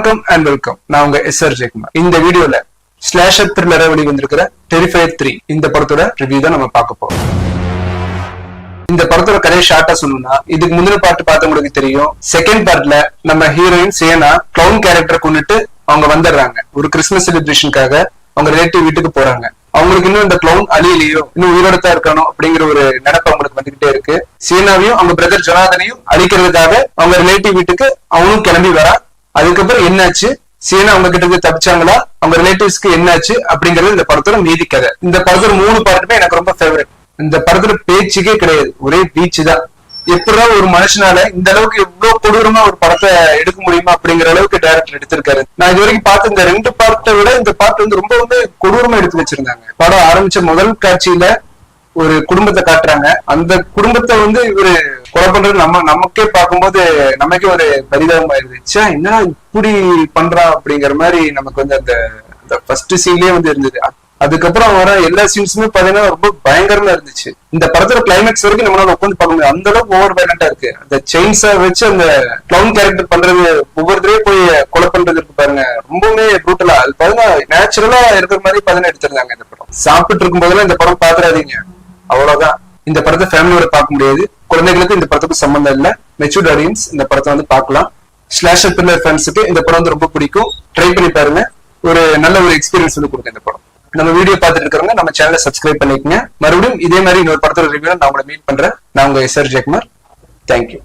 வணக்கம் and welcome. நான் உங்க எஸ்ஆர் ஜெயக்குமார். இந்த வீடியோல ஸ்லாஷர் த்ரில்லரா வெளிவந்திருக்கிற டெரிஃபயர் 3 இந்த படத்தோட ரிவ்யூ தான் நம்ம பார்க்க போறோம். இந்த படத்தோட கதையை ஷார்ட்டா சொல்லணும்னா, இதுக்கு முந்தின பார்ட் பார்த்தவங்களுக்கு தெரியும். செகண்ட் பார்ட்ல நம்ம ஹீரோயின் சியனா கிளவுன் கேரக்டரை கொண்டுட்டு அவங்க வந்துடுறாங்க. ஒரு கிறிஸ்துமஸ் செலிப்ரேஷனுக்காக அவங்க ரிலேட்டிவ் வீட்டுக்கு போறாங்க. அவங்களுக்கு இன்னும் இந்த கிளவுன் அழியலையோ, இன்னும் உயிரோட தான் இருக்கணும் அப்படிங்கிற ஒரு நினைப்பு அவங்களுக்கு வந்துகிட்டே இருக்கு. சியனாவையும் அவங்க பிரதர் ஜொனாதனையும் அழிக்கிறதுக்காக அவங்க ரிலேட்டிவ் வீட்டுக்கு அவனும் கிளம்பி வரா. அதுக்கப்புறம் என்னாச்சு, சீனா அவங்க கிட்ட தப்பிச்சாங்களா, அவங்க ரிலேட்டிவ்ஸ்க்கு என்னாச்சு அப்படிங்கறது இந்த படத்தோட மீதி கதை. இந்த படத்தோட 3 பார்ட்டுமே எனக்கு ரொம்ப ஃபேவரட். இந்த படத்தோட பேச்சுக்கே கிடையாது, ஒரே பீச் தான். எப்படா ஒரு மனுஷனால இந்த அளவுக்கு எவ்வளவு கொடூரமா ஒரு படத்தை எடுக்க முடியுமா அப்படிங்கிற அளவுக்கு டைரக்டர் எடுத்திருக்காரு. நான் இது வரைக்கும் பார்த்த இந்த 2 பார்ட்டை விட இந்த பார்ட் வந்து ரொம்ப கொடூரமா எடுத்து வச்சிருந்தாங்க. படம் ஆரம்பிச்ச முதல் காட்சியில ஒரு குடும்பத்தை காட்டுறாங்க. அந்த குடும்பத்தை வந்து இவரு கொலை பண்றது நமக்கே பார்க்கும்போது நமக்கே ஒரு பரிதாபமாயிருச்சு. என்ன இப்படி பண்றா அப்படிங்கிற மாதிரி நமக்கு வந்து அந்த ஃபர்ஸ்ட் சீன்லயே வந்து இருந்தது. அதுக்கப்புறம் வர எல்லா சீன்ஸுமே பாத்தீங்கன்னா ரொம்ப பயங்கரமா இருந்துச்சு. இந்த படத்தோட கிளைமேக்ஸ் வரைக்கும் நம்மளால உட்காந்து பார்க்க முடியும், அந்த அளவுக்கு ஓவர் வயலண்டா இருக்கு. அந்த செயின்ஸா வச்சு அந்த கிளவுன் கேரக்டர் பண்றது, ஒவ்வொருத்தரையும் போய் கொலை பண்றது இருக்கு பாருங்க, ரொம்பவே ப்ரூட்டலா. அது பாருங்க நேச்சுரலா இருக்கிற மாதிரி பாத்தீங்கன்னா எடுத்திருந்தாங்க. இந்த படம் சாப்பிட்டு இருக்கும் போதெல்லாம் இந்த படம் பாத்துறாதீங்க, அவ்வளவுதான். இந்த படத்தை ஃபேமிலியோட பார்க்க முடியாது, குழந்தைகளுக்கு இந்த படத்துக்கு சம்பந்தம் இல்ல. மெச்சூர்ட் ஆடியன்ஸ் இந்த படத்தை வந்து பார்க்கலாம். ஸ்லாஷர் த்ரில்லர் ஃபேன்ஸுக்கு இந்த படம் வந்து ரொம்ப பிடிக்கும், ட்ரை பண்ணி பாருங்க. ஒரு நல்ல ஒரு எக்ஸ்பீரியன்ஸ் வந்து கொடுங்க இந்த படம். நம்ம வீடியோ பார்த்துட்டு இருக்கிறவங்க நம்ம சேனலை சப்ஸ்கிரைப் பண்ணிக்கங்க. மறுபடியும் இதே மாதிரி இன்னொரு படத்தோட ரிவ்யூ நான் உங்களை மீட் பண்றேன். நான் உங்க எஸ்ஆர் ஜெயக்குமார். தேங்க்யூ.